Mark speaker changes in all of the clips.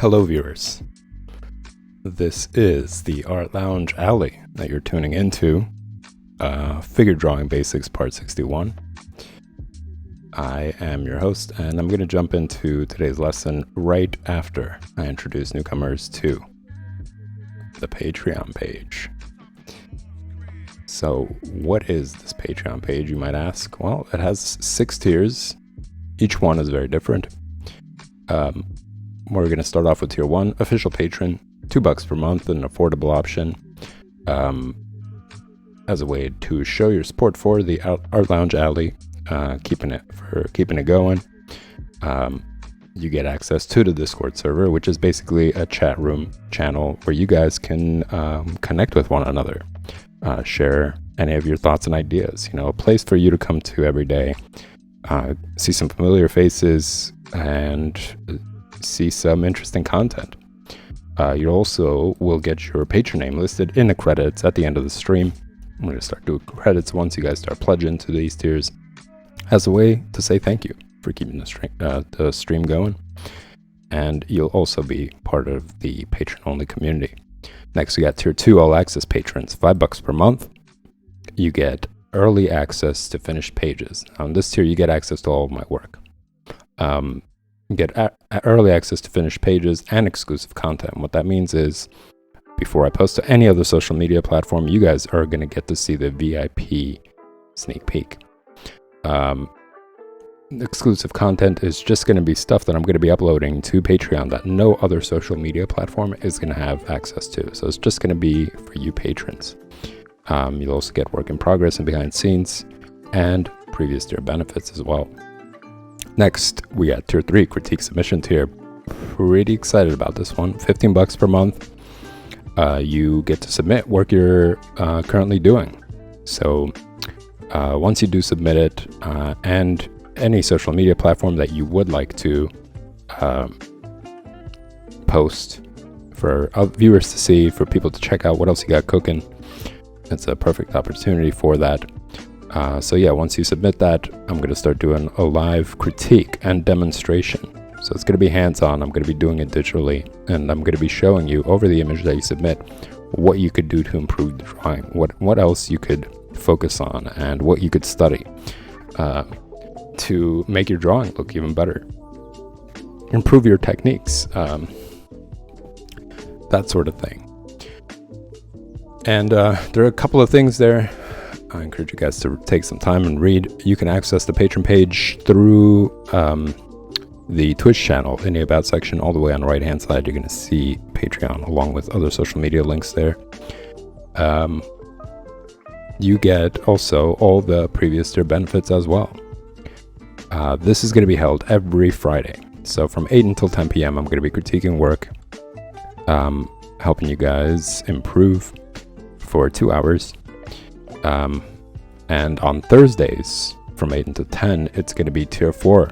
Speaker 1: Hello, viewers. This is the Art Lounge Alley that you're tuning into. Figure Drawing Basics Part 61. I am your host, and I'm going to jump into today's lesson right after I introduce newcomers to the Patreon page. So, what is this Patreon page, you might ask? Well, it has 6 tiers. Each one is very different. We're going to start off with tier 1, official patron, $2 per month, an affordable option, as a way to show your support for the Art Lounge Alley, keeping it going. You get access to the Discord server, which is basically a chat room channel where you guys can connect with one another, share any of your thoughts and ideas. A place for you to come to every day, see some familiar faces, and see some interesting content. You also will get your patron name listed in the credits at the end of the stream. I'm going to start doing credits once you guys start pledging to these tiers as a way to say thank you for keeping the stream going. And you'll also be part of the patron-only community. Next, we got tier 2 all access patrons, $5 per month. You get early access to finished pages. On this tier, you get access to all of my work. You get early access to finished pages and exclusive content. What that means is, before I post to any other social media platform, you guys are going to get to see the VIP sneak peek. Exclusive content is just going to be stuff that I'm going to be uploading to Patreon that no other social media platform is going to have access to. So it's just going to be for you patrons. You'll also get work in progress and behind scenes and previous tier benefits as well. Next, we got tier 3, critique submission tier. Pretty excited about this one. $15 per month. You get to submit work you're currently doing. So once you do submit it, and any social media platform that you would like to post for viewers to see, for people to check out what else you got cooking, it's a perfect opportunity for that. So yeah, once you submit that, I'm going to start doing a live critique and demonstration. So it's going to be hands-on. I'm going to be doing it digitally, and I'm going to be showing you over the image that you submit what you could do to improve the drawing, what else you could focus on, and what you could study to make your drawing look even better, improve your techniques, that sort of thing. And there are a couple of things there I encourage you guys to take some time and read. You can access the patron page through the Twitch channel. In the About section, all the way on the right-hand side, you're going to see Patreon along with other social media links there. You get also all the previous tier benefits as well. This is going to be held every Friday. So from 8 until 10 p.m., I'm going to be critiquing work, helping you guys improve for 2 hours. And on Thursdays from 8 until 10, it's going to be tier 4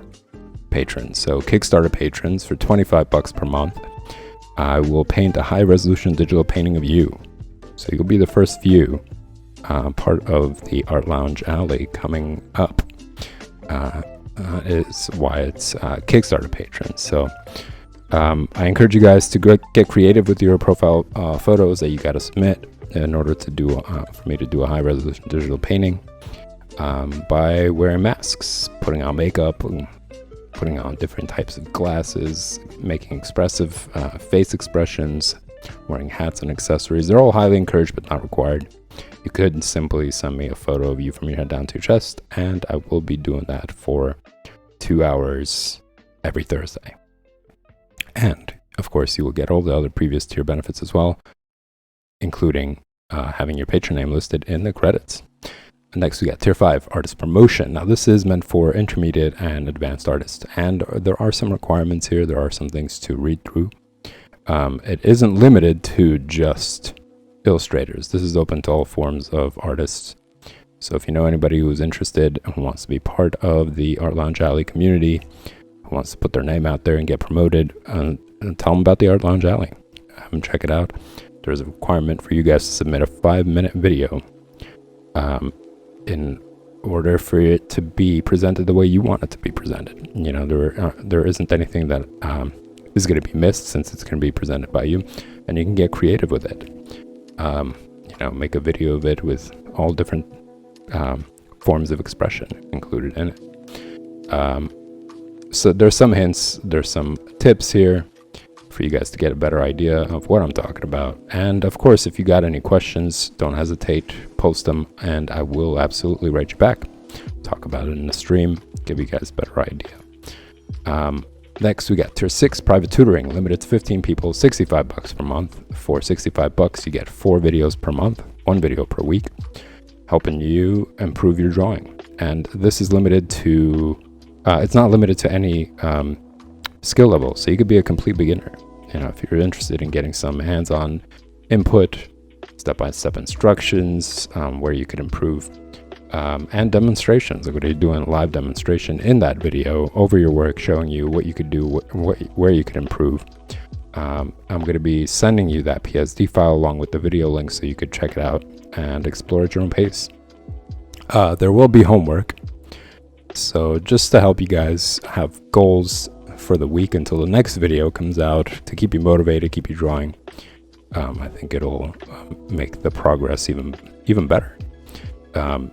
Speaker 1: patrons. So Kickstarter patrons for $25 per month. I will paint a high resolution digital painting of you. So you'll be the first view, part of the Art Lounge Alley coming up. Is why it's Kickstarter patrons. So I encourage you guys to get creative with your profile photos that you got to submit in order to do for me to do a high resolution digital painting, by wearing masks, putting on makeup, putting on different types of glasses, making expressive face expressions, wearing hats and accessories. They're all highly encouraged but not required. You could simply send me a photo of you from your head down to your chest, and I will be doing that for 2 hours every Thursday. And of course, you will get all the other previous tier benefits as well, including having your patron name listed in the credits. Next, we got tier 5, artist promotion. Now, this is meant for intermediate and advanced artists, and there are some requirements here. There are some things to read through. It isn't limited to just illustrators. This is open to all forms of artists. So if you know anybody who's interested and who wants to be part of the Art Lounge Alley community, who wants to put their name out there and get promoted, and tell them about the Art Lounge Alley. Have them check it out. There's a requirement for you guys to submit a 5-minute video in order for it to be presented the way you want it to be presented. There isn't anything that is going to be missed since it's going to be presented by you, and you can get creative with it. Make a video of it with all different forms of expression included in it. So there's some hints, there's some tips here for you guys to get a better idea of what I'm talking about. And of course, if you got any questions, don't hesitate, post them, and I will absolutely write you back. Talk about it in the stream, give you guys a better idea. Next, we got Tier 6 private tutoring, limited to 15 people, $65 per month. For $65, you get 4 videos per month, 1 video per week, helping you improve your drawing. And this is limited to, it's not limited to any skill level, so you could be a complete beginner. If you're interested in getting some hands-on input, step-by-step instructions, where you could improve, and demonstrations. I'm going to be doing a live demonstration in that video over your work, showing you what you could do, where you could improve. I'm going to be sending you that PSD file along with the video link so you could check it out and explore at your own pace. There will be homework, so just to help you guys have goals for the week until the next video comes out, to keep you motivated, keep you drawing. I think it'll make the progress even better.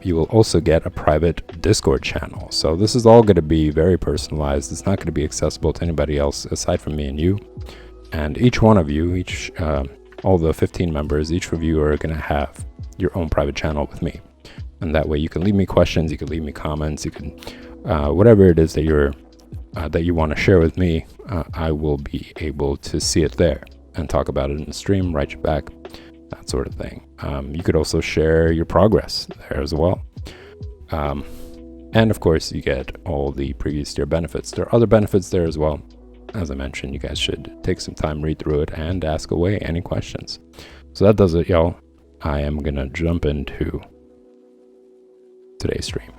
Speaker 1: You will also get a private Discord channel. So this is all going to be very personalized. It's not going to be accessible to anybody else aside from me and you. And each one of you, all the 15 members, each of you are going to have your own private channel with me. And that way you can leave me questions, you can leave me comments, you can, whatever it is that you want to share with me, I will be able to see it there and talk about it in the stream, write you back, that sort of thing. You could also share your progress there as well. And of course, you get all the previous tier benefits. There are other benefits there as well. As I mentioned, you guys should take some time, read through it, and ask away any questions. So that does it, y'all. I am going to jump into today's stream.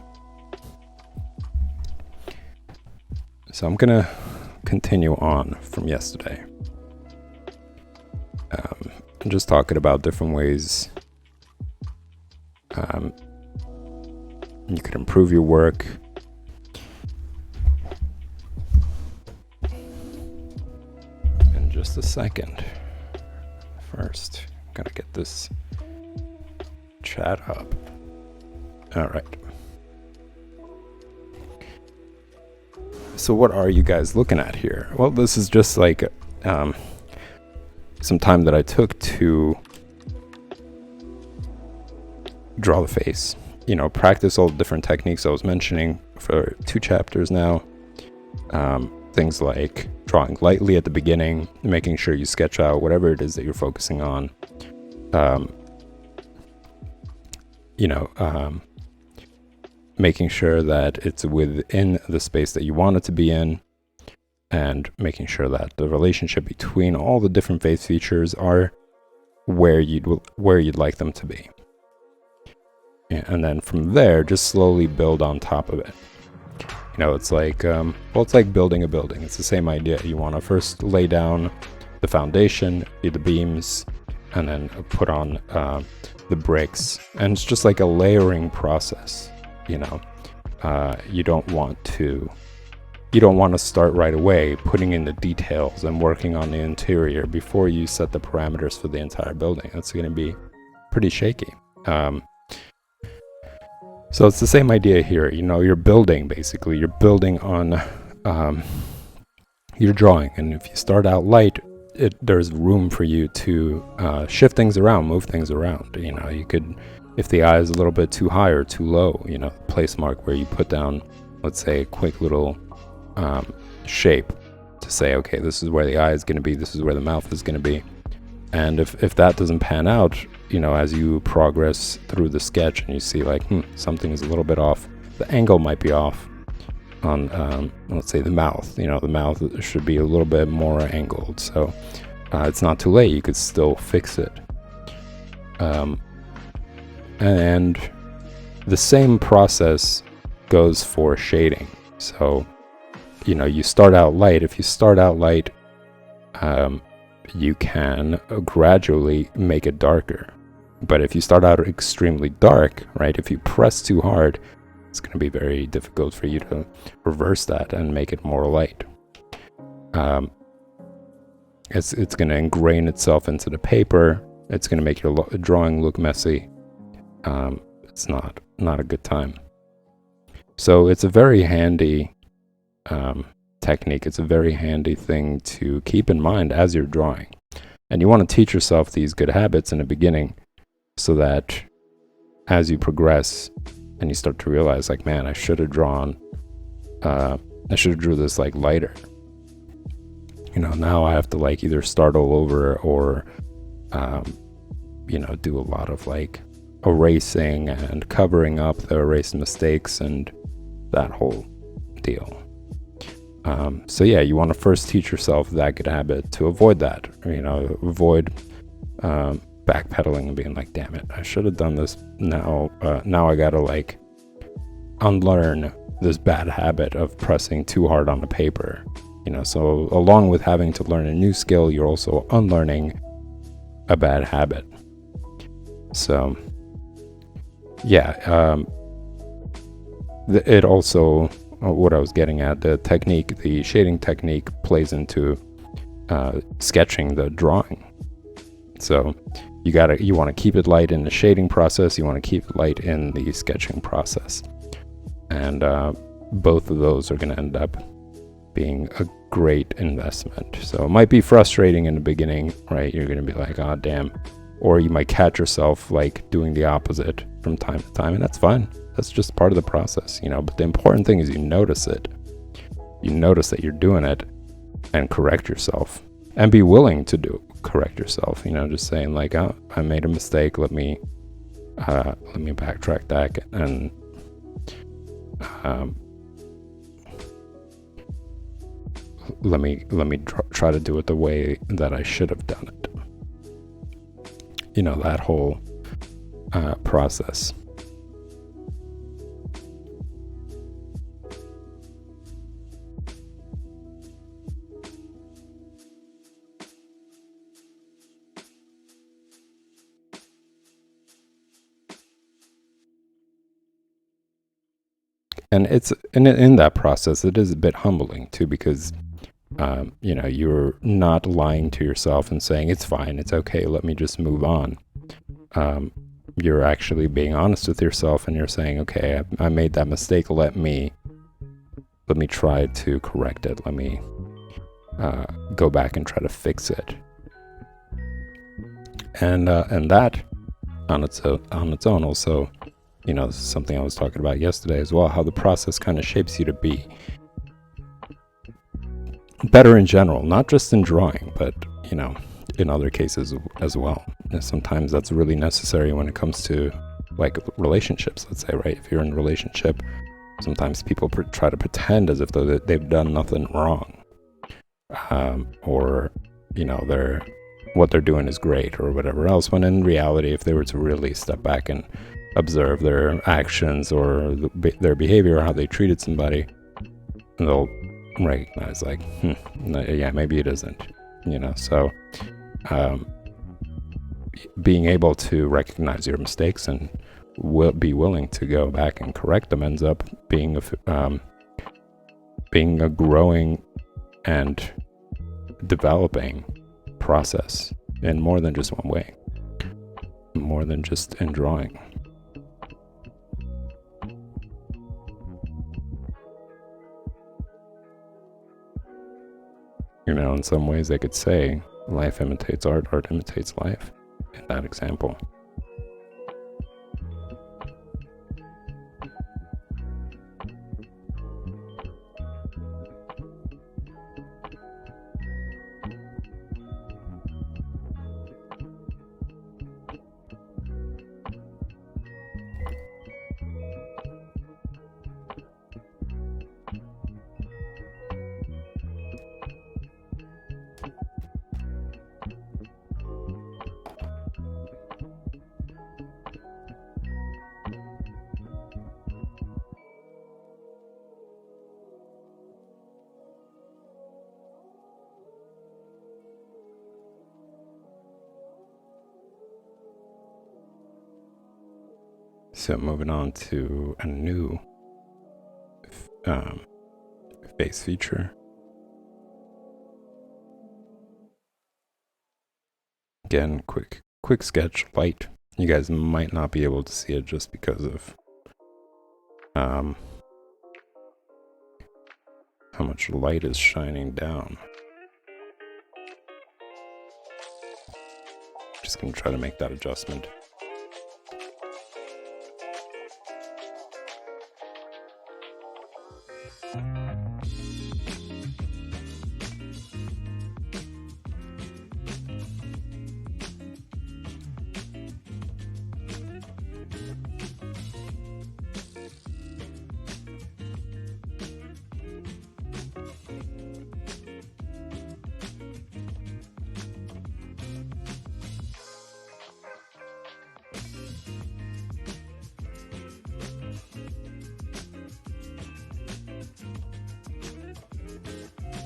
Speaker 1: So I'm going to continue on from yesterday. I'm just talking about different ways you could improve your work. In just a second. First, I'm gonna get this chat up. All right. So what are you guys looking at here? Well, this is just like some time that I took to draw the face. Practice all the different techniques I was mentioning for 2 chapters now. Things like drawing lightly at the beginning, making sure you sketch out whatever it is that you're focusing on. Making sure that it's within the space that you want it to be in, and making sure that the relationship between all the different face features are where you'd like them to be. And then from there, just slowly build on top of it. It's like it's like building a building. It's the same idea. You want to first lay down the foundation, the beams, and then put on the bricks. And it's just like a layering process. You don't want to start right away putting in the details and working on the interior before you set the parameters for the entire building. That's going to be pretty shaky. So it's the same idea here. You're building, basically. You're building on your drawing. And if you start out light, there's room for you to shift things around, move things around. You could, if the eye is a little bit too high or too low, place mark where you put down, let's say, a quick little shape to say, okay, this is where the eye is going to be, this is where the mouth is going to be. And if that doesn't pan out, as you progress through the sketch and you see like, something is a little bit off, the angle might be off on, let's say, the mouth. The mouth should be a little bit more angled. So it's not too late. You could still fix it. And the same process goes for shading. So, you start out light. If you start out light, you can gradually make it darker. But if you start out extremely dark, right, if you press too hard, it's going to be very difficult for you to reverse that and make it more light. it's going to ingrain itself into the paper. It's going to make your drawing look messy. It's not a good time. So it's a very handy technique. It's a very handy thing to keep in mind as you're drawing. And you want to teach yourself these good habits in the beginning so that as you progress and you start to realize, like, man, I should have drew this like lighter. You know, now I have to like either start all over or, you know, do a lot of like erasing and covering up the erased mistakes and that whole deal. So yeah, you want to first teach yourself that good habit to avoid that, you know, avoid backpedaling and being like, damn it, I should have done this. Now I gotta like unlearn this bad habit of pressing too hard on the paper. You know, so along with having to learn a new skill, you're also unlearning a bad habit. So yeah, it also, what I was getting at, the shading technique plays into sketching the drawing. So you want to keep it light in the shading process, you want to keep it light in the sketching process, and both of those are going to end up being a great investment. So it might be frustrating in the beginning, right? You're going to be like, oh damn, or you might catch yourself like doing the opposite from time to time, and that's fine. That's just part of the process, you know. But the important thing is you notice it. You notice that you're doing it and correct yourself, and be willing to correct yourself. You know, just saying like, oh, I made a mistake. Let me backtrack that and let me try to do it the way that I should have done it. You know, that whole process. And it's in that process, it is a bit humbling too, because you know, you're not lying to yourself and saying it's fine, it's okay, let me just move on. You're actually being honest with yourself, and you're saying, okay, I made that mistake. Let me try to correct it. Let me go back and try to fix it. And that on its own also, you know, this is something I was talking about yesterday as well, how the process kind of shapes you to be better in general, not just in drawing, but, you know, in other cases as well. And sometimes that's really necessary when it comes to like relationships, let's say, right? If you're in a relationship, sometimes people try to pretend as if they've done nothing wrong, or, you know, what they're doing is great or whatever else, when in reality, if they were to really step back and observe their actions or their behavior or how they treated somebody, they'll recognize like, yeah, maybe it isn't, you know. So being able to recognize your mistakes and be willing to go back and correct them ends up being a growing and developing process in more than just one way, more than just in drawing. You know, in some ways they could say life imitates art, art imitates life in that example. So moving on to a new face feature. Again, quick sketch, light. You guys might not be able to see it just because of how much light is shining down. Just gonna try to make that adjustment.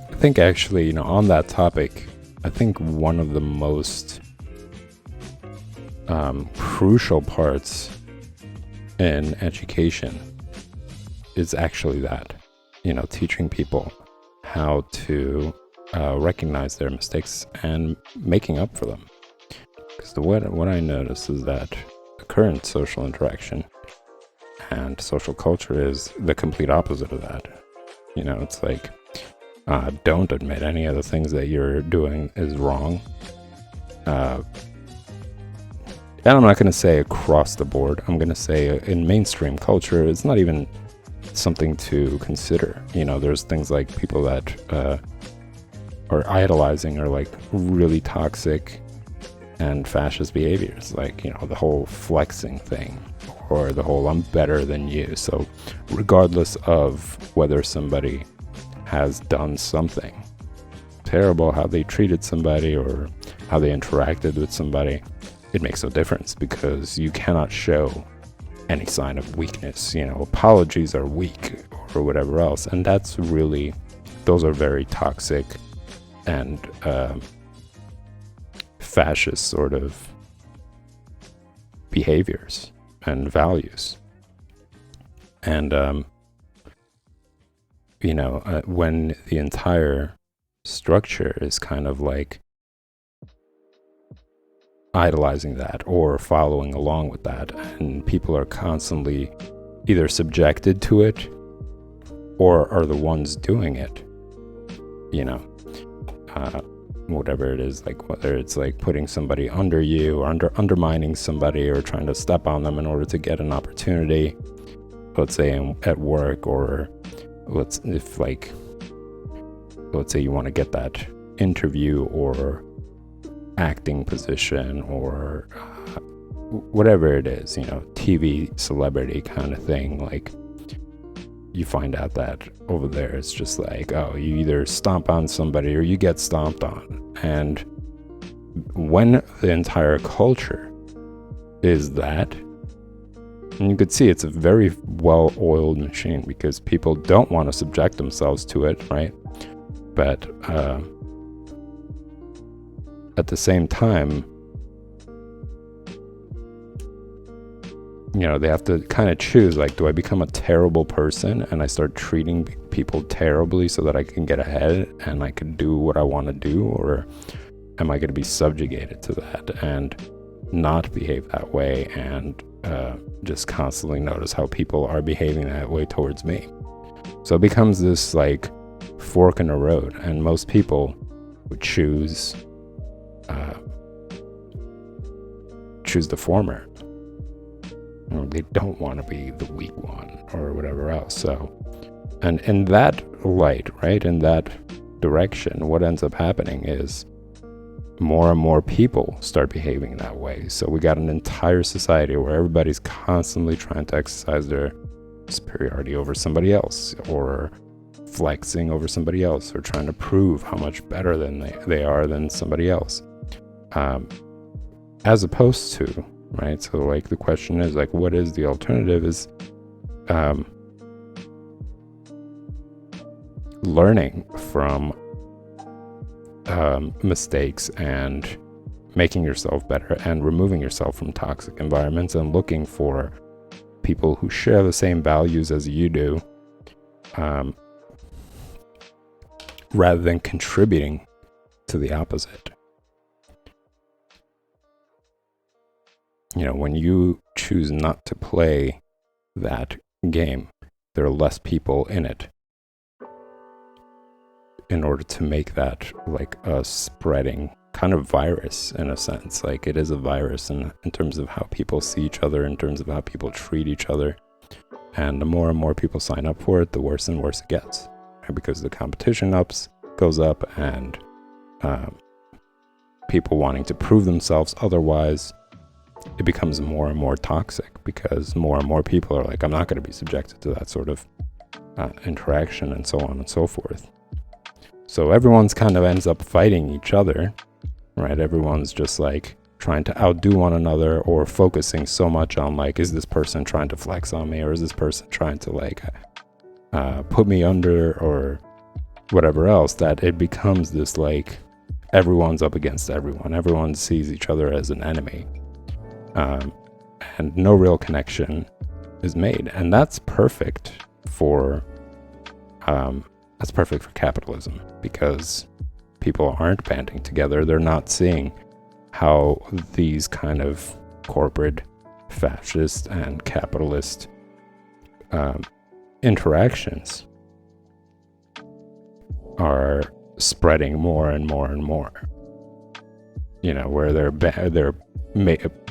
Speaker 1: I think actually, on that topic, I think one of the most crucial parts in education is actually that, teaching people how to recognize their mistakes and making up for them. Because what I notice is that the current social interaction and social culture is the complete opposite of that. It's like, don't admit any of the things that you're doing is wrong. And I'm not going to say across the board. I'm going to say in mainstream culture, it's not even something to consider. There's things like people that are idolizing or like really toxic and fascist behaviors, like, the whole flexing thing or the whole I'm better than you. So regardless of whether somebody has done something terrible, how they treated somebody or how they interacted with somebody, it makes no difference because you cannot show any sign of weakness. Apologies are weak or whatever else. And those are very toxic and fascist sort of behaviors and values. And when the entire structure is kind of like idolizing that or following along with that, and people are constantly either subjected to it or are the ones doing it, whatever it is, like whether it's like putting somebody under you or undermining somebody or trying to step on them in order to get an opportunity, let's say at work, or let's say you want to get that interview or acting position or whatever it is, TV celebrity kind of thing. Like, you find out that over there it's just like, oh, you either stomp on somebody or you get stomped on. And when the entire culture is that, and you could see it's a very well-oiled machine because people don't want to subject themselves to it, right? But at the same time, they have to kind of choose, like, do I become a terrible person and I start treating people terribly so that I can get ahead and I can do what I want to do, or am I going to be subjugated to that and not behave that way and just constantly notice how people are behaving that way towards me? So it becomes this like fork in the road, and most people would choose the former. They don't want to be the weak one or whatever else. So, and in that light, right, in that direction, what ends up happening is more and more people start behaving that way. So we got an entire society where everybody's constantly trying to exercise their superiority over somebody else, or flexing over somebody else, or trying to prove how much better than they are than somebody else. As opposed to, right? So like the question is like, what is the alternative? Is learning from mistakes and making yourself better and removing yourself from toxic environments and looking for people who share the same values as you do, rather than contributing to the opposite. when you choose not to play that game, there are less people in it in order to make that like a spreading kind of virus in a sense. Like it is a virus in terms of how people see each other, in terms of how people treat each other. And the more and more people sign up for it, the worse and worse it gets, right? Because the competition goes up, and people wanting to prove themselves otherwise, it becomes more and more toxic, because more and more people are like, I'm not going to be subjected to that sort of interaction, and so on and so forth. So everyone's kind of ends up fighting each other, right? Everyone's just like trying to outdo one another, or focusing so much on like, is this person trying to flex on me, or is this person trying to like put me under, or whatever else, that it becomes this like everyone's up against everyone. Everyone sees each other as an enemy, and no real connection is made. And that's perfect for capitalism, because people aren't banding together. They're not seeing how these kind of corporate, fascist, and capitalist interactions are spreading more and more and more. Where they're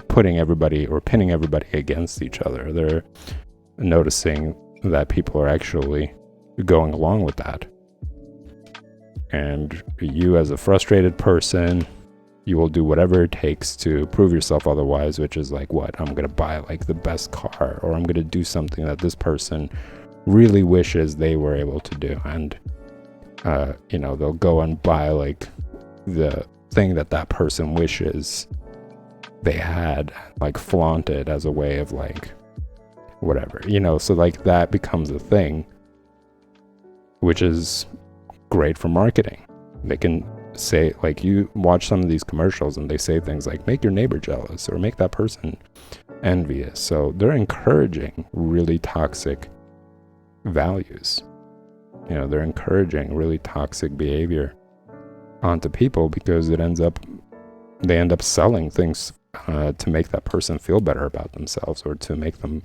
Speaker 1: putting everybody, or pinning everybody against each other. They're noticing that people are actually going along with that. And you, as a frustrated person, you will do whatever it takes to prove yourself otherwise, which is like, what? I'm going to buy like the best car, or I'm going to do something that this person really wishes they were able to do. And, they'll go and buy like the thing that person wishes they had, like flaunt it as a way of like, whatever, so like that becomes a thing, which is great for marketing. They can say, like, you watch some of these commercials and they say things like, make your neighbor jealous, or make that person envious. So they're encouraging really toxic values. They're encouraging really toxic behavior onto people, because they end up selling things to make that person feel better about themselves, or to make them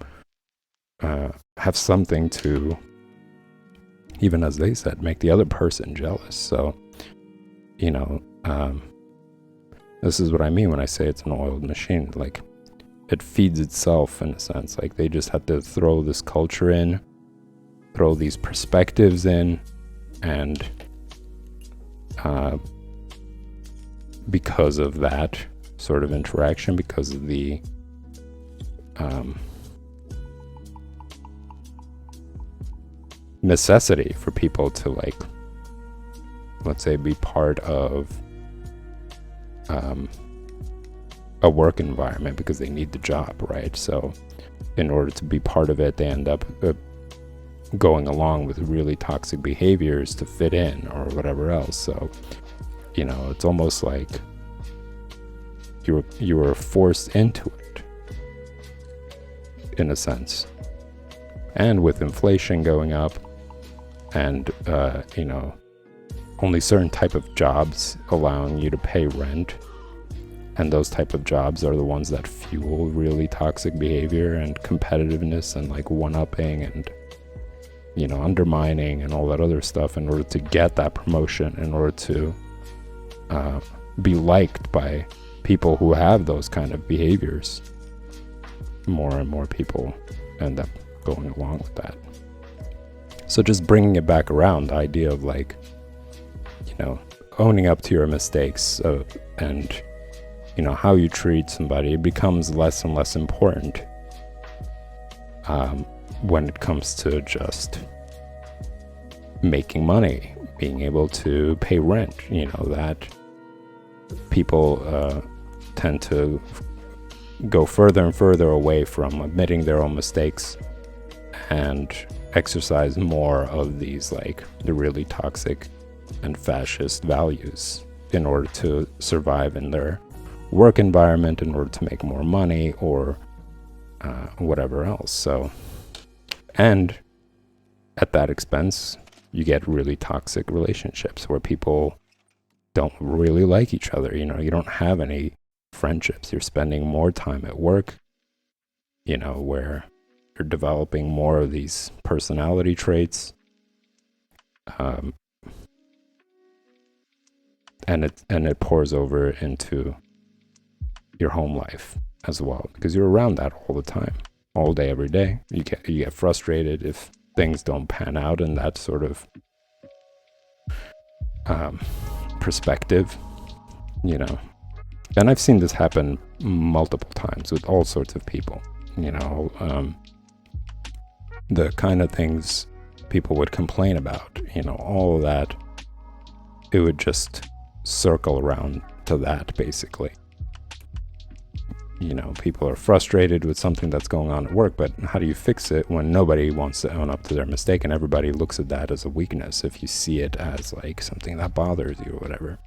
Speaker 1: have something to, even as they said, make the other person jealous. So, this is what I mean when I say it's an oiled machine. Like, it feeds itself in a sense. Like, they just had to throw this culture in, throw these perspectives in, and because of that sort of interaction, because of the necessity for people to, like, let's say, be part of a work environment because they need the job, right? So in order to be part of it, they end up going along with really toxic behaviors to fit in, or whatever else. So, it's almost like you were forced into it, in a sense. And with inflation going up, and only certain type of jobs allowing you to pay rent, and those type of jobs are the ones that fuel really toxic behavior and competitiveness, and like one-upping, and undermining, and all that other stuff, in order to get that promotion, in order to be liked by people who have those kind of behaviors. More and more people end up going along with that. So just bringing it back around, the idea of like, owning up to your mistakes, and how you treat somebody, it becomes less and less important when it comes to just making money, being able to pay rent. That people tend to go further and further away from admitting their own mistakes, and exercise more of these, like, the really toxic and fascist values, in order to survive in their work environment, in order to make more money, or whatever else. So, and at that expense, you get really toxic relationships where people don't really like each other. You don't have any friendships. You're spending more time at work, where you're developing more of these personality traits. Um, and it pours over into your home life as well, because you're around that all the time, all day, every day. You get frustrated if things don't pan out in that sort of perspective, And I've seen this happen multiple times with all sorts of people, the kind of things people would complain about, all of that, it would just circle around to that, basically. People are frustrated with something that's going on at work, but how do you fix it when nobody wants to own up to their mistake and everybody looks at that as a weakness if you see it as like something that bothers you or whatever?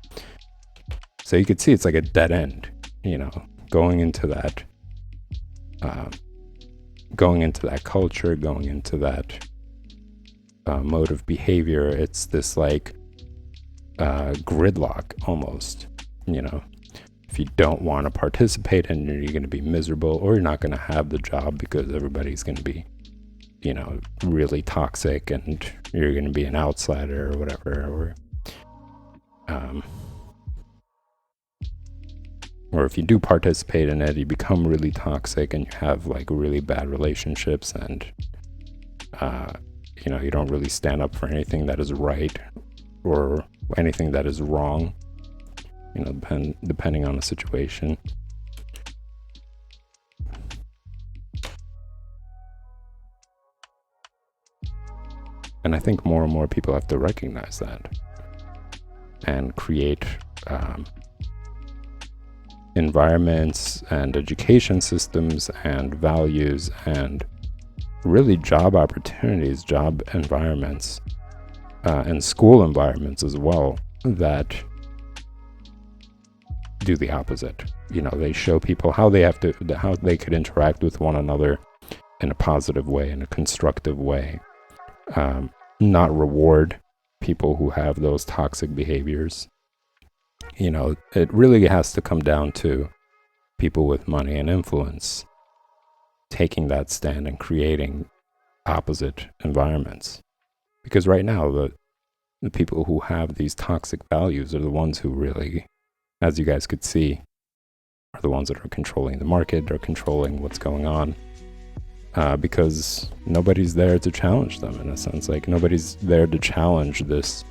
Speaker 1: So you could see it's like a dead end, going into that culture, going into that mode of behavior. It's this like gridlock almost, If you don't want to participate in it, you're going to be miserable, or you're not going to have the job because everybody's going to be, really toxic, and you're going to be an outsider or whatever, or if you do participate in it, you become really toxic and you have like really bad relationships, and you don't really stand up for anything that is right or anything that is wrong, depending on the situation. And I think more and more people have to recognize that and create environments and education systems and values and really job opportunities, job environments, and school environments as well, that do the opposite. They show people how they could interact with one another in a positive way, in a constructive way, not reward people who have those toxic behaviors. It really has to come down to people with money and influence taking that stand and creating opposite environments. Because right now, the people who have these toxic values are the ones who really, as you guys could see, are the ones that are controlling the market, are controlling what's going on, because nobody's there to challenge them, in a sense. Like, nobody's there to challenge this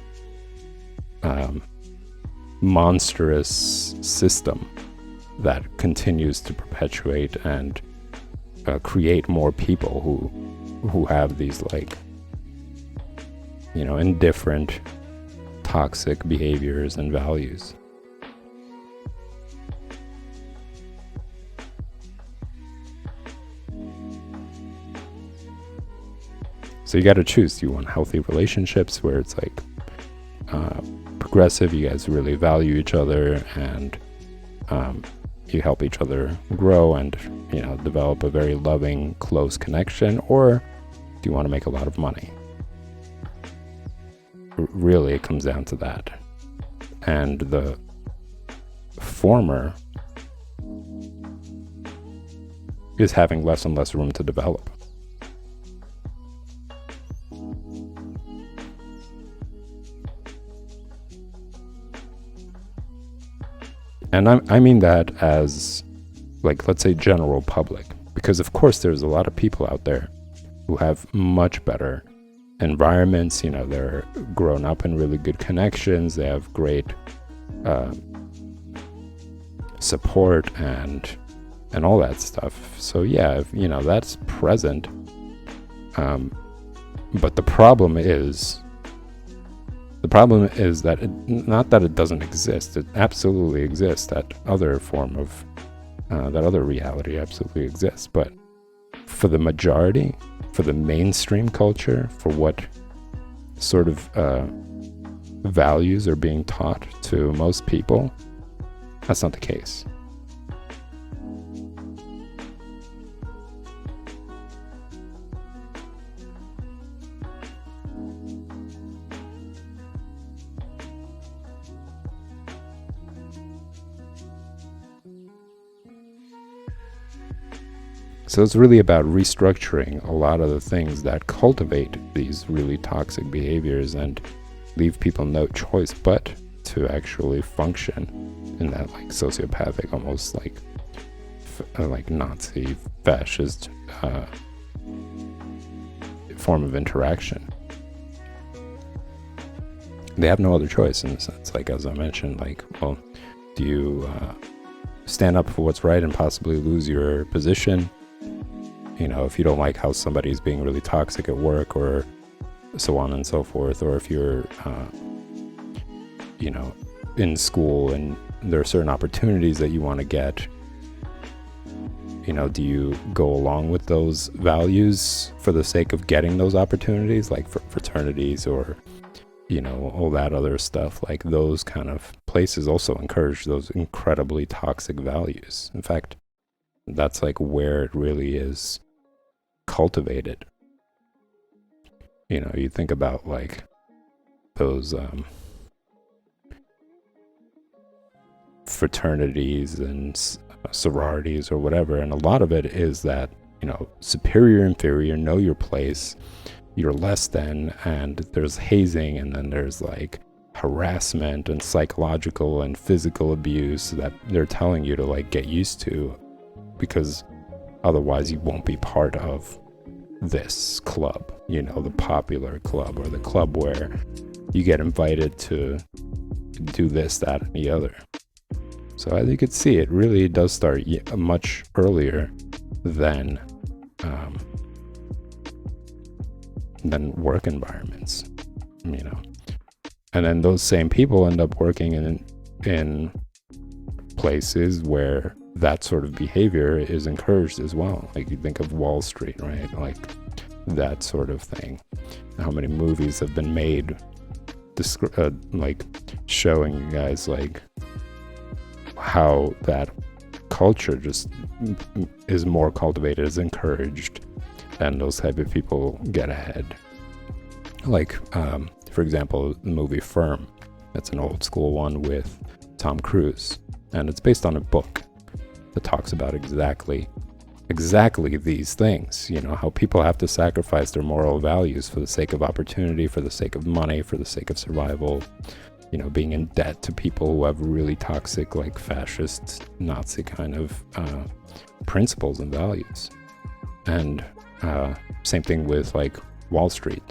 Speaker 1: monstrous system that continues to perpetuate and create more people who have these, like, indifferent, toxic behaviors and values. So you got to choose. Do you want healthy relationships where it's like progressive, you guys really value each other, and you help each other grow and develop a very loving, close connection? Or do you want to make a lot of money? Really, it comes down to that. And the former is having less and less room to develop. And I mean that as, like, let's say general public, because of course there's a lot of people out there who have much better environments. They're grown up in really good connections, they have great support and all that stuff. So yeah, that's present. But the problem is that not that it doesn't exist. It absolutely exists. That other form of, that other reality absolutely exists. But for the majority, for the mainstream culture, for what sort of values are being taught to most people, that's not the case. So it's really about restructuring a lot of the things that cultivate these really toxic behaviors and leave people no choice but to actually function in that like sociopathic, almost like Nazi fascist form of interaction. They have no other choice in a sense. Like, as I mentioned, like, well, do you stand up for what's right and possibly lose your position? You know, if you don't like how somebody's being really toxic at work, or so on and so forth, or if you're, you know, in school and there are certain opportunities that you want to get, you know, do you go along with those values for the sake of getting those opportunities, like for fraternities or, you know, all that other stuff? Like, those kind of places also encourage those incredibly toxic values. In fact, that's like where it really is cultivated. You know, you think about like those fraternities and sororities or whatever, and a lot of it is that, you know, superior, inferior, know your place, you're less than, and there's hazing, and then there's like harassment and psychological and physical abuse that they're telling you to like get used to, because otherwise you won't be part of this club, you know, the popular club, or the club where you get invited to do this, that, and the other. So as you could see, it really does start much earlier than work environments, you know. And then those same people end up working in places where that sort of behavior is encouraged as well. Like, you think of Wall Street, right? Like that sort of thing. How many movies have been made like showing you guys like how that culture just is more cultivated, is encouraged, and those type of people get ahead. Like, for example, the movie Firm. That's an old school one with Tom Cruise, and it's based on a book that talks about exactly these things. You know, how people have to sacrifice their moral values for the sake of opportunity, for the sake of money, for the sake of survival. You know, being in debt to people who have really toxic, like fascist, Nazi kind of principles and values. And same thing with like Wall Street.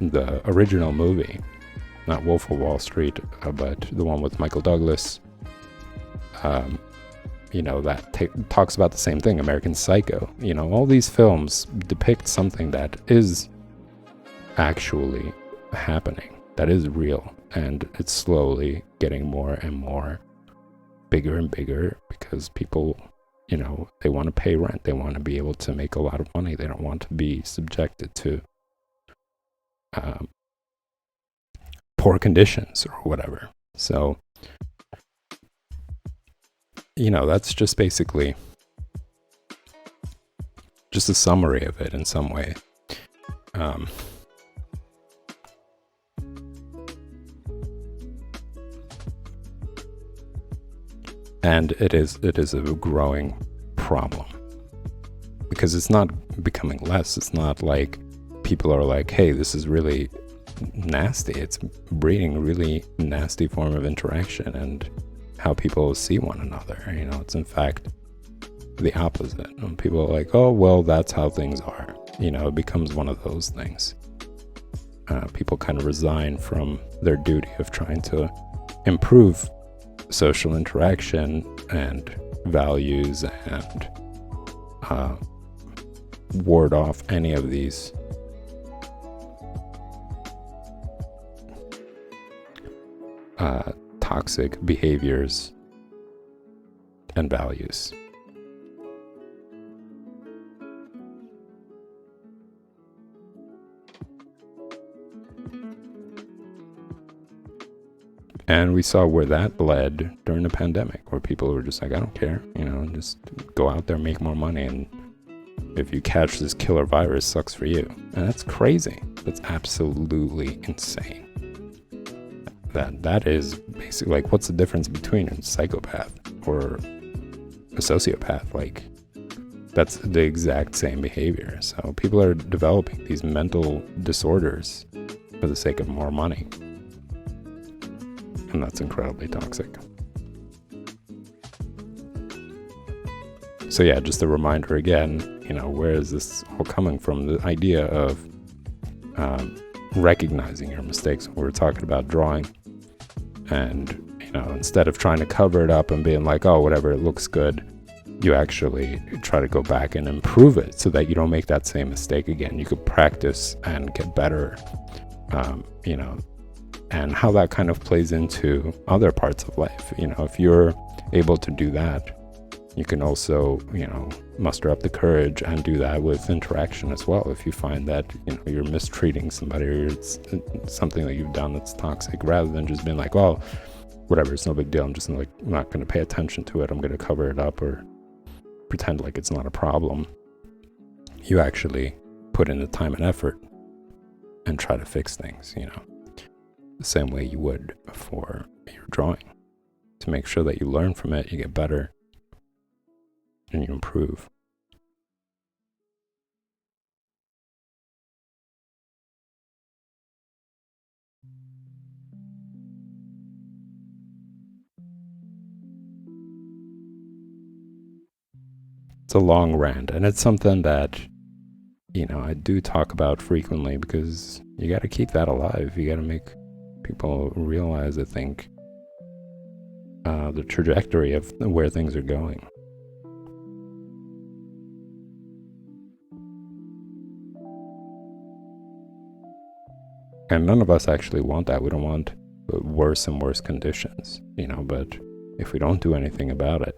Speaker 1: The original movie, not Wolf of Wall Street, but the one with Michael Douglas, you know, that talks about the same thing. American Psycho. You know, all these films depict something that is actually happening, that is real, and it's slowly getting more and more bigger and bigger, because people, you know, they want to pay rent, they want to be able to make a lot of money, they don't want to be subjected to poor conditions or whatever. So, you know, that's just basically just a summary of it in some way. And it is a growing problem, because it's not becoming less. It's not like people are like, hey, this is really nasty. It's breeding a really nasty form of interaction and how people see one another. You know, it's in fact the opposite. And people are like, oh, well, that's how things are. You know, it becomes one of those things. People kind of resign from their duty of trying to improve social interaction and values and ward off any of these toxic behaviors and values. And we saw where that led during the pandemic, where people were just like, I don't care, you know, just go out there, make more money, and if you catch this killer virus, sucks for you. And that's crazy. That's absolutely insane. That is basically like, what's the difference between a psychopath or a sociopath? Like, That's the exact same behavior. So people are developing these mental disorders for the sake of more money. And that's incredibly toxic. So yeah, just a reminder again, where is this all coming from? The idea of recognizing your mistakes. We were talking about drawing, and instead of trying to cover it up and being like, oh, whatever, it looks good, you actually try to go back and improve it so that you don't make that same mistake again. You could practice and get better, and how that kind of plays into other parts of life. If you're able to do that, you can also, muster up the courage and do that with interaction as well. If you find that, you're mistreating somebody, or it's something that you've done that's toxic, rather than just being like, oh, whatever, it's no big deal. I'm just not going to pay attention to it. I'm going to cover it up or pretend like it's not a problem. You actually put in the time and effort and try to fix things, the same way you would for your drawing, to make sure that you learn from it, you get better, and you improve. It's a long rant, and it's something that, I do talk about frequently, because you got to keep that alive. You got to make people realize, I think, the trajectory of where things are going. And none of us actually want that. We don't want worse and worse conditions, but if we don't do anything about it,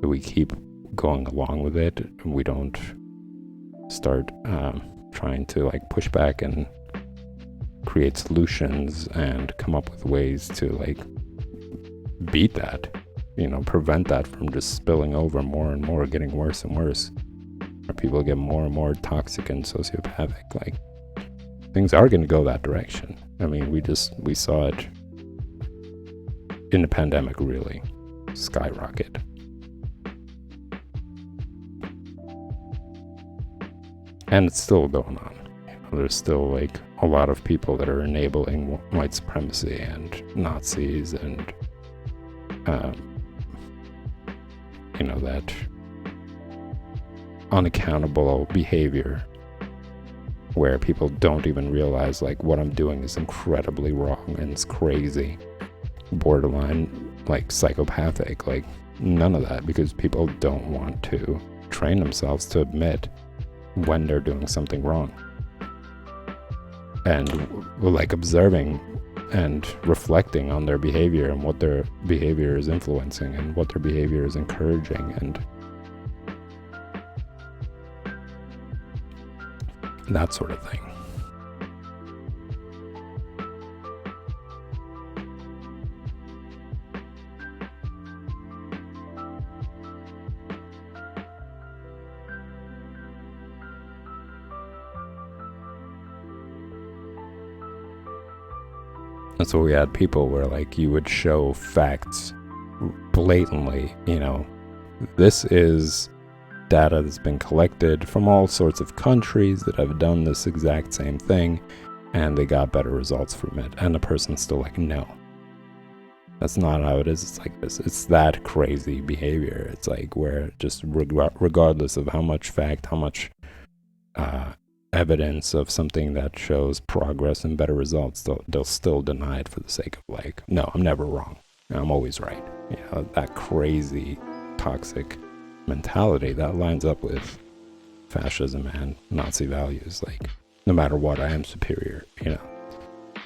Speaker 1: we keep going along with it, and we don't start trying to push back and create solutions and come up with ways to beat that, prevent that from just spilling over more and more, getting worse and worse, or people get more and more toxic and sociopathic. Things are going to go that direction. I mean, we saw it in the pandemic really skyrocket. And it's still going on. There's still a lot of people that are enabling white supremacy and Nazis and that unaccountable behavior where people don't even realize what I'm doing is incredibly wrong and it's crazy, borderline psychopathic. None of that, because people don't want to train themselves to admit when they're doing something wrong, and observing and reflecting on their behavior and what their behavior is influencing and what their behavior is encouraging, and that sort of thing. And so we had people where you would show facts blatantly, this is data that's been collected from all sorts of countries that have done this exact same thing, and they got better results from it. And the person's still no, that's not how it is. It's this. It's that crazy behavior. It's where just regardless of how much fact, how much evidence of something that shows progress and better results, they'll still deny it for the sake of no, I'm never wrong, I'm always right. That crazy toxic mentality that lines up with fascism and Nazi values. No matter what, I am superior.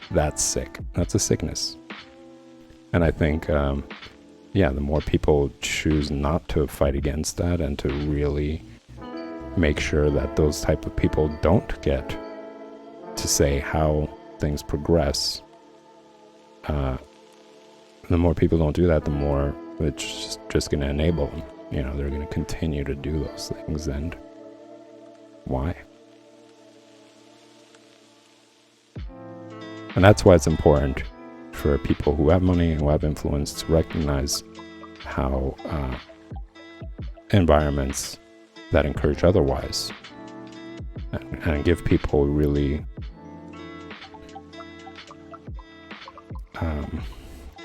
Speaker 1: That's sick. That's a sickness. And I think the more people choose not to fight against that and to really make sure that those type of people don't get to say how things progress, the more people don't do that, the more it's just going to enable them. They're going to continue to do those things. And why? And that's why it's important for people who have money and who have influence to recognize how environments that encourage otherwise, and give people really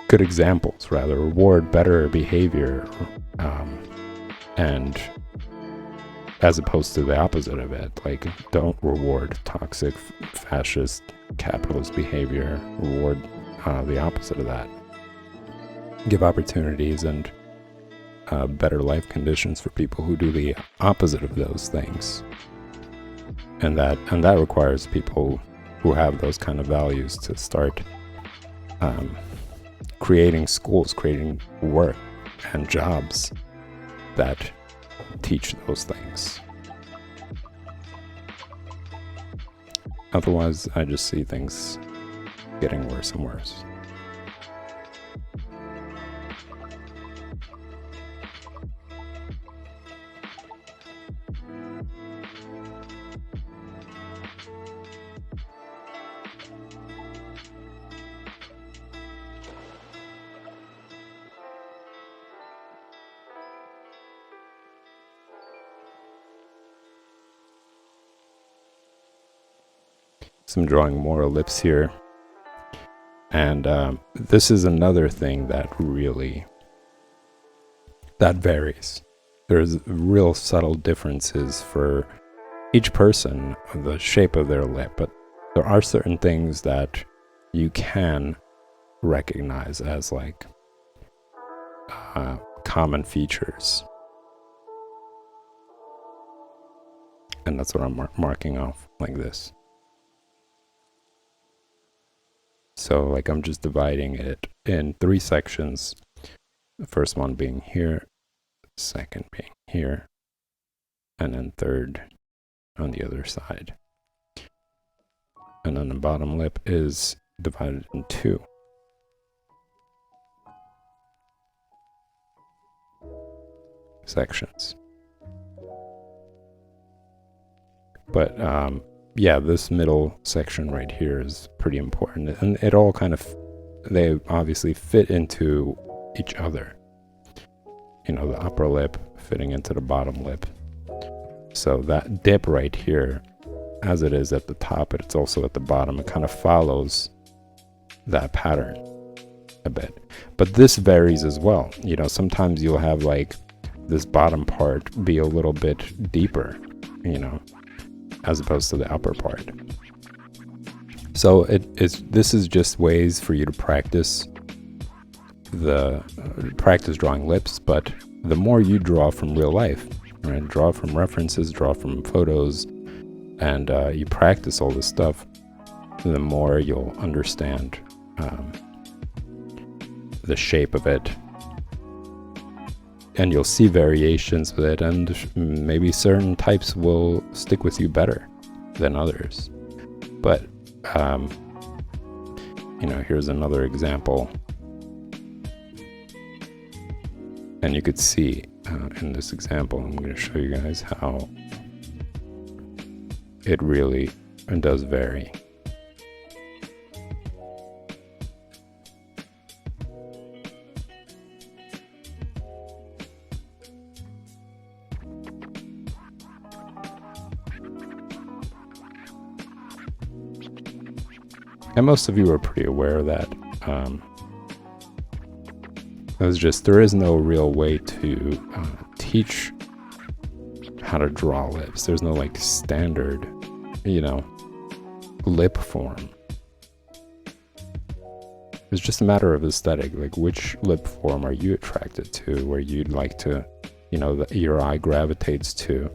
Speaker 1: good examples, rather reward better behavior, and as opposed to the opposite of it, like don't reward toxic, fascist, capitalist behavior. Reward the opposite of that. Give opportunities and better life conditions for people who do the opposite of those things, and that requires people who have those kind of values to start creating schools, creating work and jobs that teach those things. Otherwise, I just see things getting worse and worse. So I'm drawing more ellipse here. And this is another thing that varies. There's real subtle differences for each person, the shape of their lip, but there are certain things that you can recognize as like common features. And that's what I'm marking off like this. So like I'm just dividing it in 3 sections. The first one being here, second being here, and then third on the other side. And then the bottom lip is divided in 2. Sections. But yeah, this middle section right here is pretty important, and it all kind of, they obviously fit into each other. You know, the upper lip fitting into the bottom lip. So that dip right here, as it is at the top, it's also at the bottom. It kind of follows that pattern a bit. But this varies as well. You know, sometimes you'll have like this bottom part be a little bit deeper, you know, as opposed to the upper part. So this is just ways for you to practice drawing lips, but the more you draw from real life, right? Draw from references, draw from photos, and you practice all this stuff, the more you'll understand the shape of it, and you'll see variations with it, and maybe certain types will stick with you better than others. But you know, here's another example, and you could see in this example, I'm going to show you guys how it really does vary. And most of you are pretty aware of that. It's just, there is no real way to teach how to draw lips. There's no like standard, you know, lip form. It's just a matter of aesthetic. Like, which lip form are you attracted to, where you'd like to, you know, your eye gravitates to.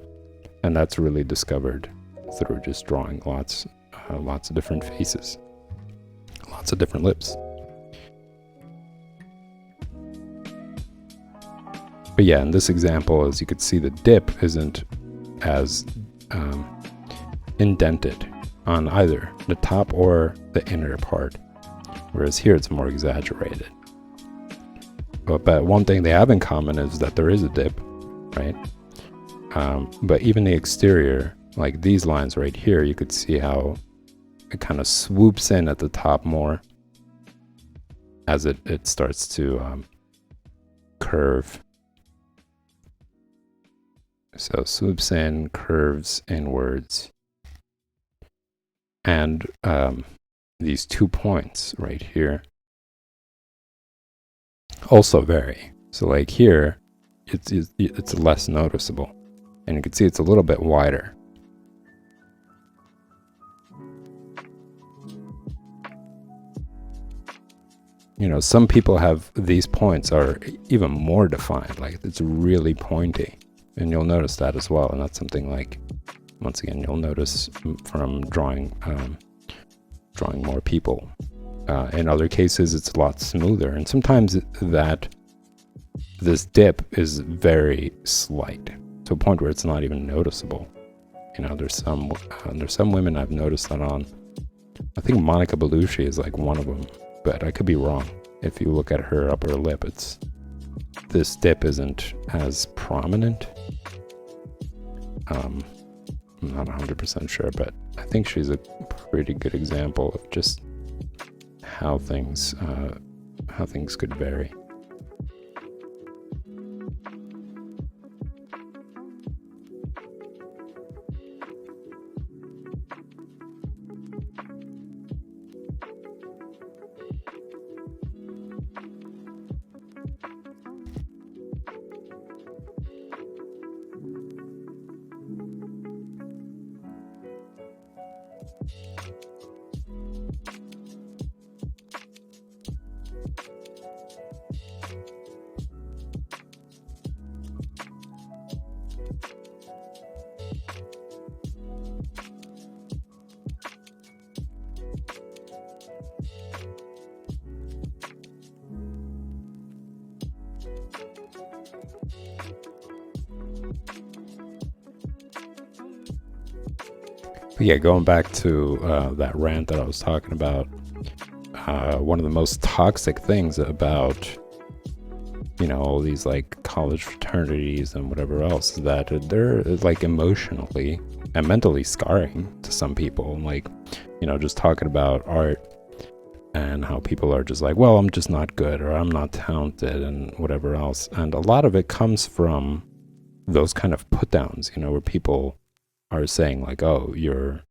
Speaker 1: And that's really discovered through just drawing lots of different faces. Lots of different lips. But yeah, in this example, as you could see, the dip isn't as indented on either the top or the inner part, whereas here it's more exaggerated. But one thing they have in common is that there is a dip, right? But even the exterior, like these lines right here, you could see how it kind of swoops in at the top more as it starts to curve. So swoops in, curves inwards, and these 2 points right here also vary. So like here, it's less noticeable, and you can see it's a little bit wider. You know, some people have these points are even more defined, like it's really pointy, and you'll notice that as well. And that's something like, once again, you'll notice from drawing more people. In other cases, it's a lot smoother, and sometimes that this dip is very slight, to a point where it's not even noticeable. You know, there's some women I've noticed that on. I think Monica Bellucci is like one of them, but I could be wrong. If you look at her upper lip, this dip isn't as prominent. I'm not 100% sure, but I think she's a pretty good example of just how things could vary. But yeah, going back to that rant that I was talking about, one of the most toxic things about, you know, all these like college fraternities and whatever else is that they're like emotionally and mentally scarring to some people. Like, you know, just talking about art and how people are just like, well, I'm just not good, or I'm not talented, and whatever else. And a lot of it comes from those kind of put downs, you know, where people are saying like, oh, you're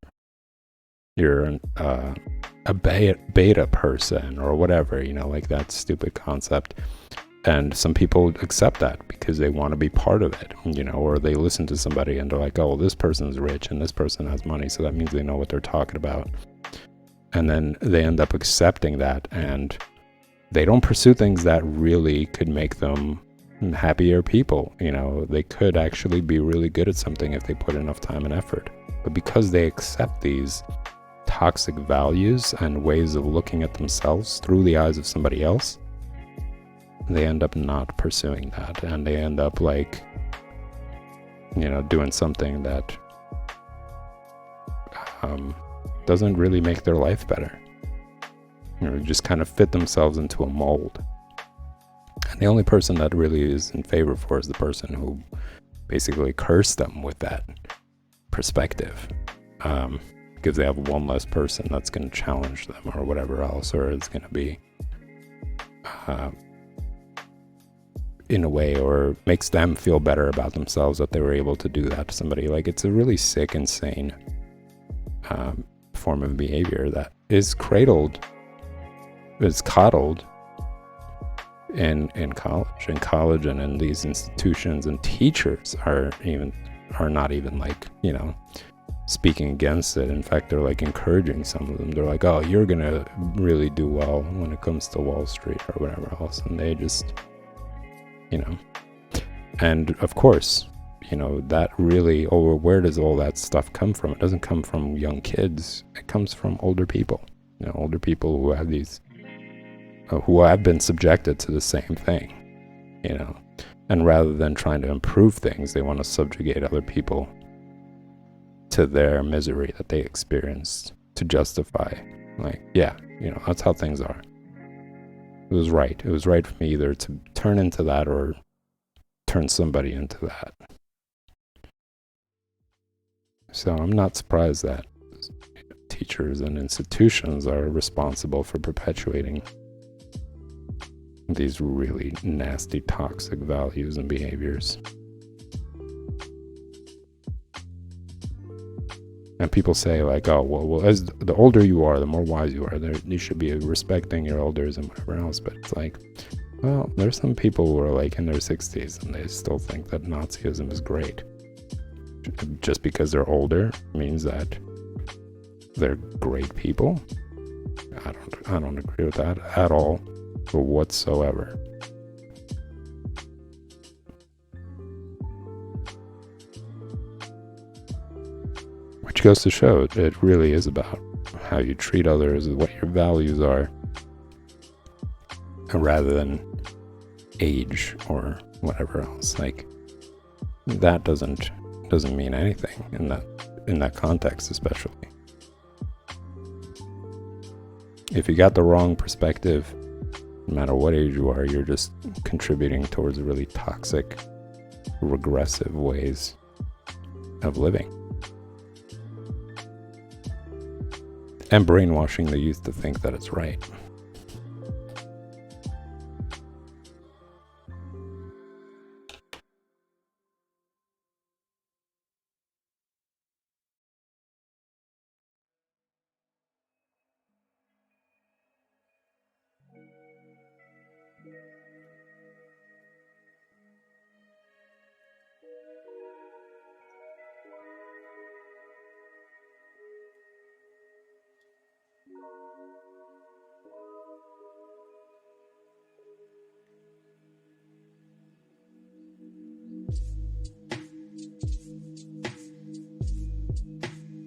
Speaker 1: a beta person or whatever, you know, like that stupid concept. And some people accept that because they want to be part of it, you know, or they listen to somebody and they're like, oh, well, this person's rich and this person has money, so that means they know what they're talking about. And then they end up accepting that, and they don't pursue things that really could make them happier people. You know, they could actually be really good at something if they put enough time and effort. But because they accept these toxic values and ways of looking at themselves through the eyes of somebody else, they end up not pursuing that, and they end up like, you know, doing something that doesn't really make their life better. You know, just kind of fit themselves into a mold. And the only person that really is in favor for is the person who basically cursed them with that perspective, because they have one less person that's going to challenge them or whatever else, or it's going to be in a way, or makes them feel better about themselves that they were able to do that to somebody. Like, it's a really sick, insane form of behavior that is coddled in college and in these institutions, and teachers are not even like, you know, speaking against it. In fact, they're like encouraging some of them. They're like, oh, you're gonna really do well when it comes to Wall Street or whatever else. And they just, you know, and of course, you know, that really, or where does all that stuff come from? It doesn't come from young kids. It comes from older people, you know, older people who have these, who have been subjected to the same thing, you know, and rather than trying to improve things, they want to subjugate other people to their misery that they experienced to justify, like, yeah, you know, that's how things are. It was right. It was right for me either to turn into that or turn somebody into that. So I'm not surprised that teachers and institutions are responsible for perpetuating these really nasty, toxic values and behaviors. people say like, oh, well, as the older you are, the more wise you are. You should be respecting your elders and whatever else. But it's like, well, there's some people who are like in their 60s and they still think that Nazism is great. Just because they're older means that they're great people. I don't agree with that at all, whatsoever. Which goes to show it really is about how you treat others, what your values are, rather than age or whatever else. Like, that doesn't mean anything in that context, especially. If you got the wrong perspective, no matter what age you are, you're just contributing towards really toxic, regressive ways of living. And brainwashing the youth to think that it's right.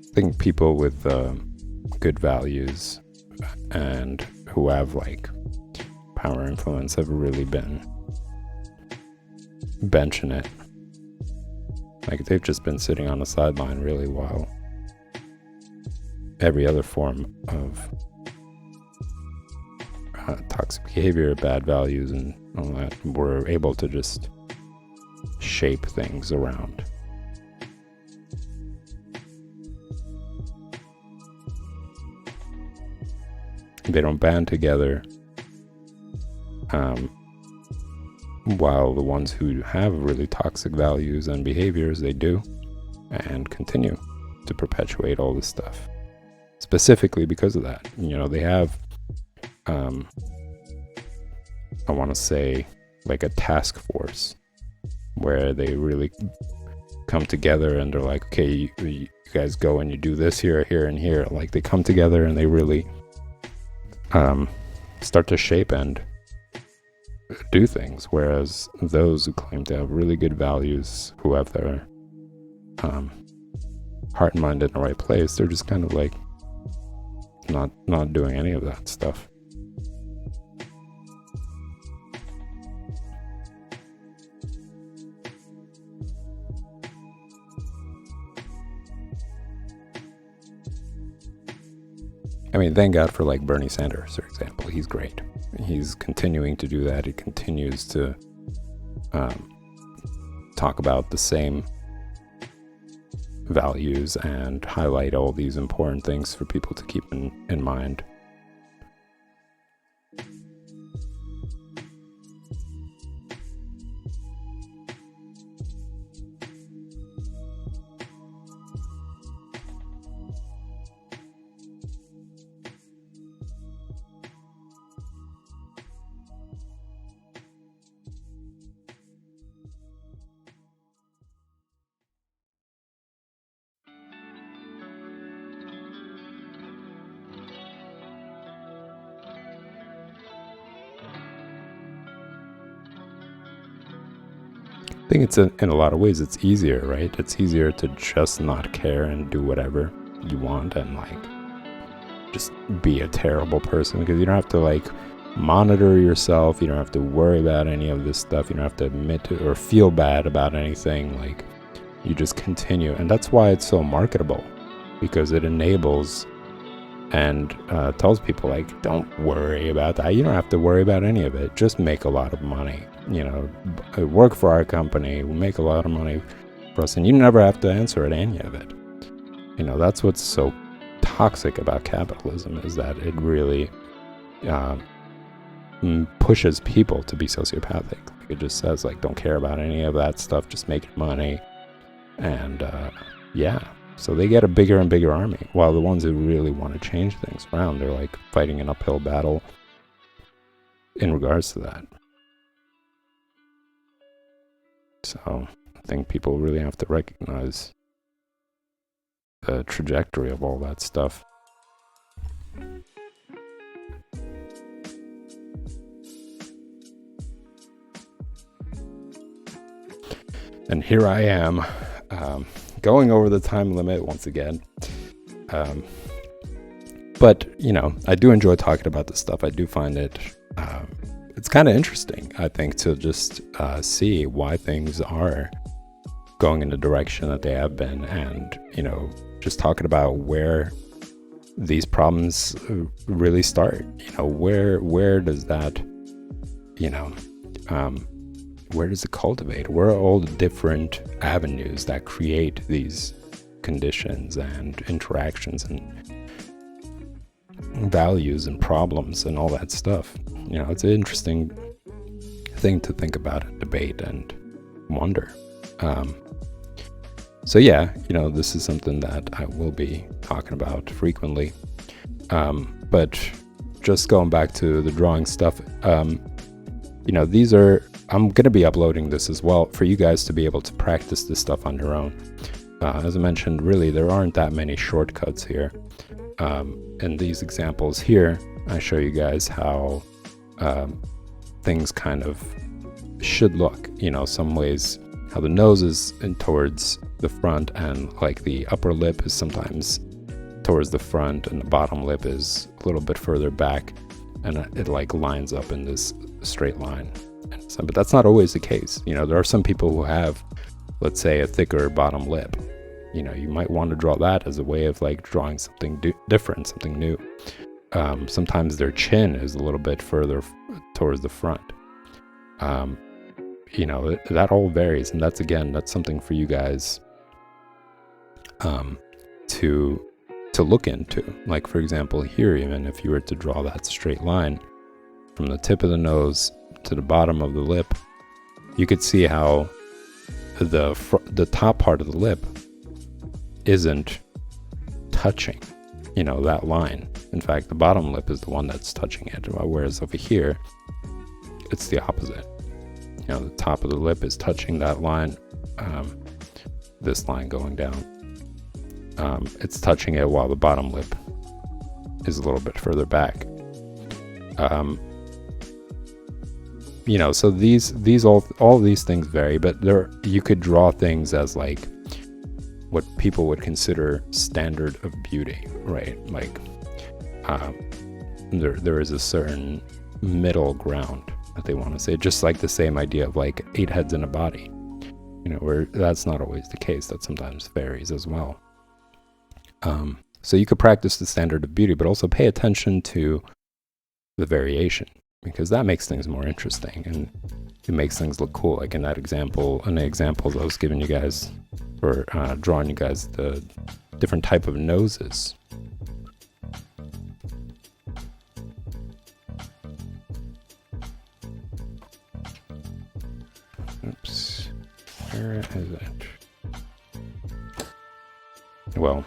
Speaker 1: I think people with good values and who have like power influence have really been benching it. Like, they've just been sitting on the sideline really while every other form of toxic behavior, bad values, and all that were able to just shape things around. They don't band together, while the ones who have really toxic values and behaviors, they do, and continue to perpetuate all this stuff. Specifically because of that, they have, I want to say, like a task force where they really come together and they're like, okay, you guys go and you do this here, here, and here. Like, they come together and they really start to shape and do things, whereas those who claim to have really good values, who have their heart and mind in the right place, they're just kind of like not doing any of that stuff. I mean, thank God for like Bernie Sanders, for example. He's great. He's continuing to do that. He continues to talk about the same values and highlight all these important things for people to keep in mind. I think it's in a lot of ways it's easier, right? It's easier to just not care and do whatever you want and like just be a terrible person, because you don't have to like monitor yourself. You don't have to worry about any of this stuff. You don't have to admit to or feel bad about anything. Like, you just continue. And that's why it's so marketable, because it enables and tells people like, don't worry about that. You don't have to worry about any of it. Just make a lot of money. Work for our company. We'll make a lot of money for us, and you never have to answer at any of it. That's what's so toxic about capitalism, is that it really pushes people to be sociopathic. It just says like, don't care about any of that stuff, just make money, and So they get a bigger and bigger army, while the ones who really want to change things around, they're like fighting an uphill battle in regards to that. So I think people really have to recognize the trajectory of all that stuff. And here I am, going over the time limit once again. But, you know, I do enjoy talking about this stuff. I do find it, it's kind of interesting, I think, to just see why things are going in the direction that they have been, and, you know, just talking about where these problems really start. You know, where does that, you know, where does it cultivate? Where are all the different avenues that create these conditions and interactions and values and problems and all that stuff? You know, it's an interesting thing to think about and debate and wonder. So yeah, you know, this is something that I will be talking about frequently. But just going back to the drawing stuff, you know, these are, I'm going to be uploading this as well for you guys to be able to practice this stuff on your own. As I mentioned, really, there aren't that many shortcuts here. In these examples here, I show you guys how things kind of should look. You know, some ways how the nose is in towards the front, and like the upper lip is sometimes towards the front, and the bottom lip is a little bit further back, and it like lines up in this straight line. But that's not always the case. You know, there are some people who have, let's say, a thicker bottom lip. You know, you might want to draw that as a way of like drawing something different, something new. Sometimes their chin is a little bit further towards the front. You know, that all varies, and that's something for you guys to look into. Like, for example, here, even if you were to draw that straight line from the tip of the nose to the bottom of the lip, you could see how the top part of the lip isn't touching, you know, that line. In fact, the bottom lip is the one that's touching it, whereas over here, it's the opposite. You know, the top of the lip is touching that line, this line going down. It's touching it while the bottom lip is a little bit further back. You know, so these all these things vary, but you could draw things as like what people would consider standard of beauty, right? Like there is a certain middle ground that they want to say, just like the same idea of like 8 heads in a body, you know, where that's not always the case. That sometimes varies as well. So you could practice the standard of beauty, but also pay attention to the variation, because that makes things more interesting and it makes things look cool. Like in that example, in the examples I was giving you guys, or drawing you guys the different type of noses. Oops, where is it? Well,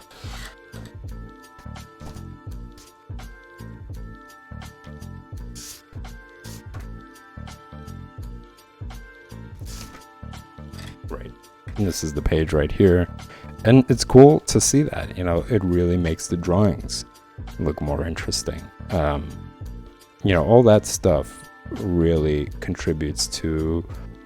Speaker 1: right. And this is the page right here. And it's cool to see that, you know, it really makes the drawings look more interesting. You know, all that stuff really contributes to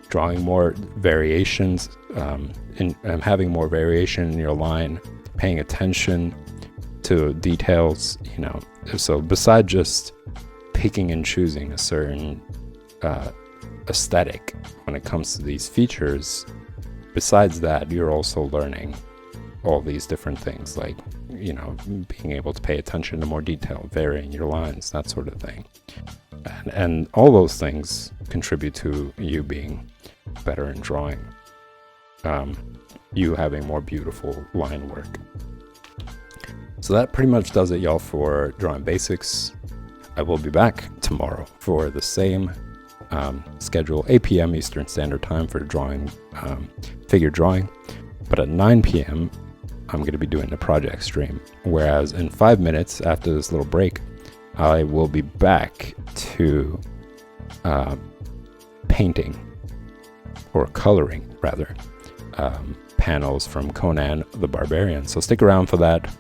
Speaker 1: drawing more variations, and having more variation in your line, paying attention to details, you know. So beside just picking and choosing a certain aesthetic when it comes to these features, besides that, you're also learning all these different things, like, you know, being able to pay attention to more detail, varying your lines, that sort of thing. And all those things contribute to you being better in drawing, you having more beautiful line work. So that pretty much does it, y'all, for drawing basics. I will be back tomorrow for the same schedule, 8 p.m. Eastern Standard Time for drawing, figure drawing. But at 9 p.m. I'm going to be doing the project stream. Whereas in 5 minutes after this little break, I will be back to painting, or coloring rather, panels from Conan the Barbarian. So stick around for that.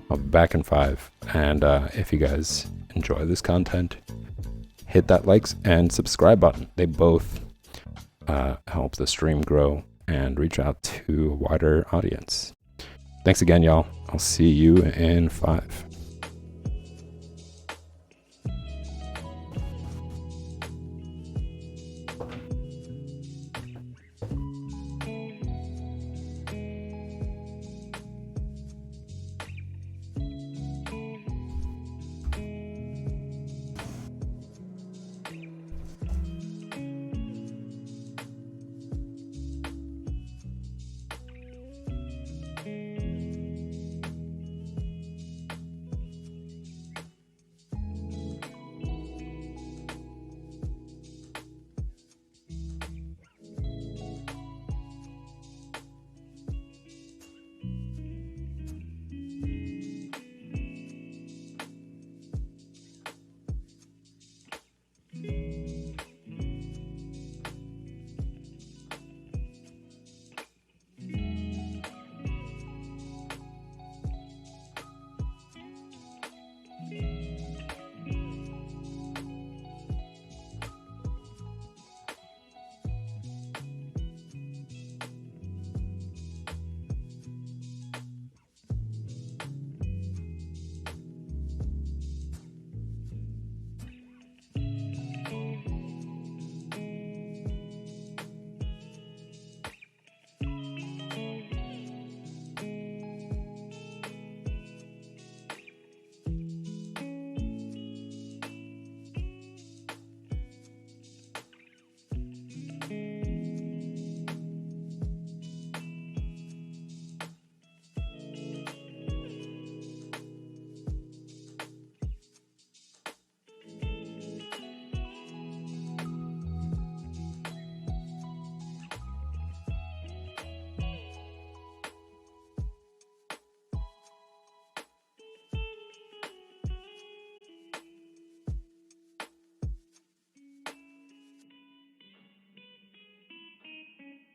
Speaker 1: I'll be back in 5. And if you guys enjoy this content, hit that likes and subscribe button. They both help the stream grow and reach out to a wider audience. Thanks again, y'all. I'll see you in 5.